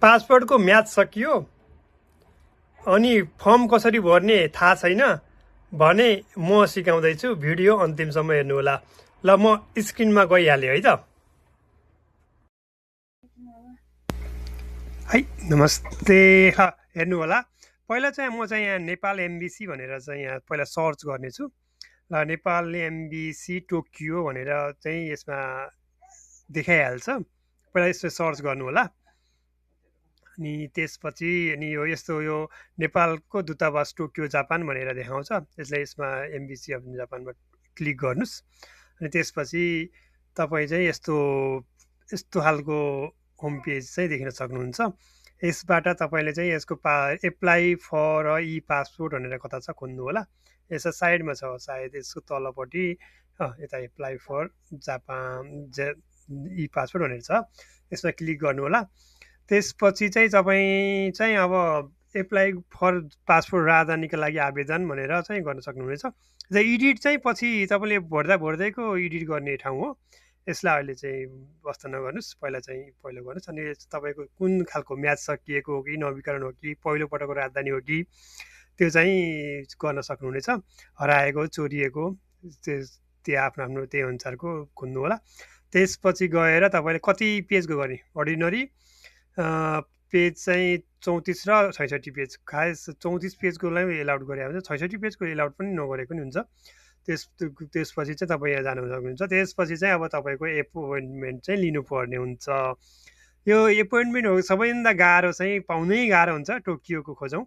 पासपोर्टको म्याच सकियो अनि फर्म कसरी भर्ने थाहा छैन भने म सिकाउँदैछु भिडियो अन्तिमसम्म हेर्नु होला। ल म स्क्रिनमा गइहालेँ है त। है नमस्ते। हेर्नु होला। पहिला चाहिँ म चाहिँ यहाँ नेपाल एम्बेसी भनेर चाहिँ यहाँ पहिला सर्च गर्नेछु। ल नेपाल एम्बेसी टोकियो भनेर चाहिँ यसमा देखाइहाल्छ। पहिला यसो सर्च गर्नु होला। अनि त्यसपछि अनि यो यस्तो यो नेपालको दूतावास टोकियो जापान भनेर देखाउँछ। यसलाई यसमा एम्बेसी अफ जापानमा क्लिक गर्नुहोस्। अनि त्यसपछि तपाईँ चाहिँ यस्तो खालको होम पेज चाहिँ देख्न सक्नुहुन्छ। यसबाट तपाईँले चाहिँ यसको एप्लाई फर ई पासपोर्ट भनेर कता छ खोज्नु होला। यसो साइडमा छ सायद यसको तलपट्टि यता apply for Japan e passport भनेर छ। यसमा क्लिक गर्नु होला। त्यसपछि चाहिँ तपाईँ चाहिँ अब एप्लाई फर पासपोर्ट राजधानीका लागि आवेदन भनेर चाहिँ गर्न सक्नुहुनेछ। एडिट चाहिँ पछि तपाईँले भर्दैको एडिट गर्ने ठाउँ हो। यसलाई अहिले चाहिँ वास्ता नगर्नुहोस्, पहिला गर्नुहोस्। अनि तपाईँको कुन खालको म्याच सकिएको हो कि नवीकरण हो कि पहिलोपटकको राजधानी हो कि त्यो चाहिँ गर्न सक्नुहुनेछ। हराएको चोरिएको त्यो आफ्नो त्यही अनुसारको खोज्नु होला। त्यसपछि गएर तपाईँले कति पेजको गर्ने अर्डिनरी पेज चाहिँ 34 र 66 पेज। खास 34 पेजकोलाई एलाउड गरे हुन्छ, 66 पेजको एलाउड पनि नगरेको नि हुन्छ। त्यसपछि चाहिँ तपाईँ यहाँ जानु सक्नुहुन्छ। त्यसपछि चाहिँ अब तपाईँको एपोइन्टमेन्ट चाहिँ लिनुपर्ने हुन्छ। यो एपोइन्टमेन्ट हो सबैभन्दा गाह्रो चाहिँ पाउनै गाह्रो हुन्छ। टोकियोको खोजौँ।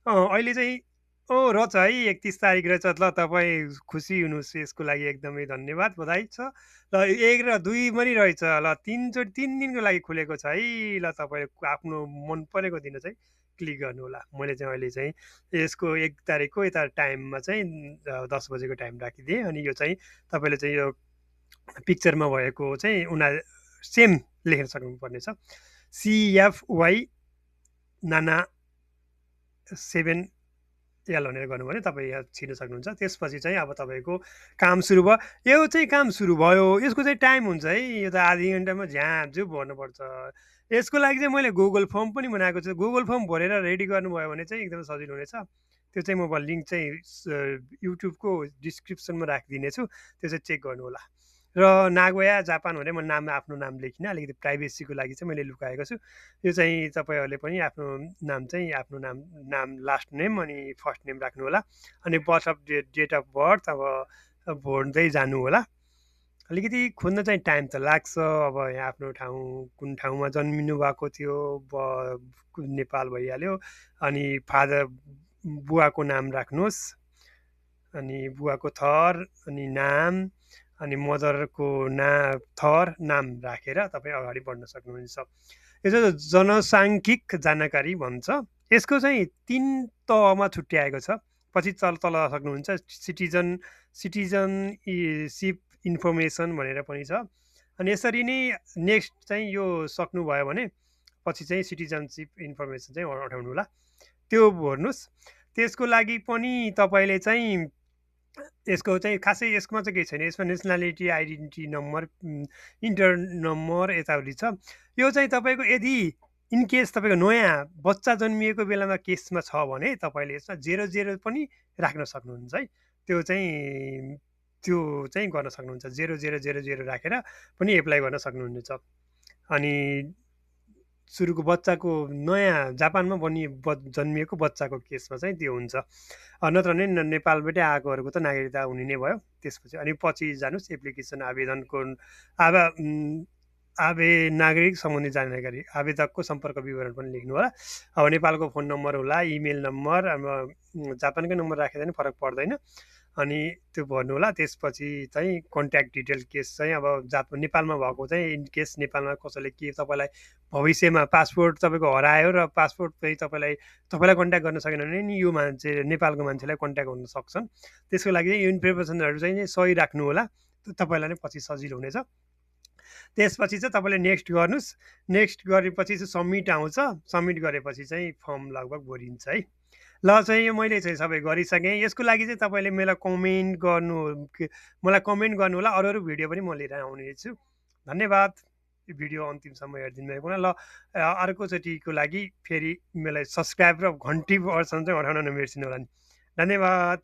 अहिले चाहिँ रहेछ है 31 तारिक रहेछ। ल तपाईँ खुसी हुनुहोस्, यसको लागि एकदमै धन्यवाद, बधाई छ। ल 1 र 2 पनि रहेछ। ल 3 दिनको लागि खुलेको छ है। ल तपाईँको आफ्नो मन परेको दिन चाहिँ क्लिक गर्नु होला। मैले चाहिँ अहिले चाहिँ यसको 1 तारिकको यता टाइममा चाहिँ 10 बजेको टाइम राखिदिएँ। अनि यो चाहिँ तपाईँले चाहिँ यो पिक्चरमा भएको चाहिँ सेम लेख्न सक्नुपर्ने छ। CFY नाना 7 एल भनेर गर्नु भने तपाईँ यहाँ छिर्न सक्नुहुन्छ। त्यसपछि चाहिँ अब तपाईँको काम सुरु भयो। यो चाहिँ काम सुरु भयो। यसको चाहिँ टाइम हुन्छ है। यो त आधी घन्टामा झ्यापझुप भर्नुपर्छ। यसको लागि चाहिँ मैले गुगल फर्म पनि बनाएको छु। गुगल फर्म भरेर रेडी गर्नुभयो भने चाहिँ एकदमै सजिलो हुनेछ। त्यो चाहिँ म लिङ्क चाहिँ युट्युबको डिस्क्रिप्सनमा राखिदिनेछु, त्यो चाहिँ चेक गर्नु होला। र नागोया जापान भनेर म आफ्नो नाम लेखिनँ, अलिकति प्राइभेसीको लागि चाहिँ मैले लुकाएको छु। यो चाहिँ तपाईँहरूले पनि आफ्नो नाम चाहिँ आफ्नो नाम लास्ट नेम अनि फर्स्ट नेम राख्नु होला। अनि birth of date of birth अब भर्दै जानु होला। अलिकति खोज्न चाहिँ टाइम त लाग्छ। अब यहाँ आफ्नो ठाउँ कुन ठाउँमा जन्मिनु भएको थियो, नेपाल भइहाल्यो। अनि फादर बुवाको नाम राख्नुहोस्, अनि बुवाको थर अनि नाम, अनि मदरको थर नाम राखेर तपाईँ अगाडि बढ्न सक्नुहुन्छ। यो चाहिँ जनसाङ्ख्यिक जानकारी भन्छ। यसको चाहिँ 3 तहमा छुट्याएको छ। पछि तल सक्नुहुन्छ सिटिजनसिप इन्फर्मेसन भनेर पनि छ। अनि यसरी नै नेक्स्ट चाहिँ यो सक्नुभयो भने पछि चाहिँ सिटिजनसिप इन्फर्मेसन चाहिँ उठाउनु होला, त्यो भर्नुहोस्। त्यसको लागि पनि तपाईँले चाहिँ यसको चाहिँ खासै यसमा चाहिँ केही छैन। यसमा nationality, identity number, enter number यताउति छ। यो चाहिँ तपाईँको यदि इनकेस तपाईँको नयाँ बच्चा जन्मिएको बेलामा केसमा छ भने तपाईँले यसमा 00 पनि राख्न सक्नुहुन्छ है। त्यो चाहिँ गर्न सक्नुहुन्छ। 0000 राखेर पनि एप्लाई गर्न सक्नुहुनेछ। अनि सुरुको बच्चाको नयाँ जापानमा जन्मिएको बच्चाको केसमा चाहिँ त्यो हुन्छ। नत्र भने नेपालबाटै आएकोहरूको त नागरिकता हुने नै भयो। त्यसपछि अनि पछि जानुहोस् एप्लिकेसन आवेदनको नागरिक सम्बन्धी जानकारी, आवेदकको सम्पर्क विवरण पनि लेख्नु होला। अब नेपालको फोन नम्बर होला, इमेल नम्बर, अब जापानकै नम्बर राखेर पनि फरक पर्दैन। अनि त्यो भर्नु होला। त्यसपछि चाहिँ कन्ट्याक्ट डिटेल केस चाहिँ अब नेपालमा भएको चाहिँ इनकेस नेपालमा कसैले के तपाईँलाई भविष्यमा पासपोर्ट तपाईँको हरायो र पासपोर्ट चाहिँ तपाईँलाई कन्ट्याक्ट गर्न सकेन भने नि यो मान्छे नेपालको मान्छेलाई कन्ट्याक्ट गर्न सक्छन्। त्यसको लागि चाहिँ यो इन्फर्मेसनहरू चाहिँ सही राख्नु होला, तपाईँलाई नै पछि सजिलो हुनेछ। त्यसपछि चाहिँ तपाईँले नेक्स्ट गर्नुहोस्। नेक्स्ट गरेपछि चाहिँ सबमिट आउँछ। सबमिट गरेपछि चाहिँ फर्म लगभग भरिन्छ है। ल चाहिँ यो मैले चाहिँ सबै गरिसकेँ। यसको लागि चाहिँ तपाईँले मलाई कमेन्ट गर्नु होला। अरू भिडियो पनि म लिएर आउने छु। धन्यवाद। भिडियो अन्तिमसम्म हेरिदिनु भएको ल अर्कोचोटिको लागि फेरि मलाई सब्सक्राइब र घन्टी बटन चाहिँ अठाउन नबिर्सिनु होला नि धन्यवाद।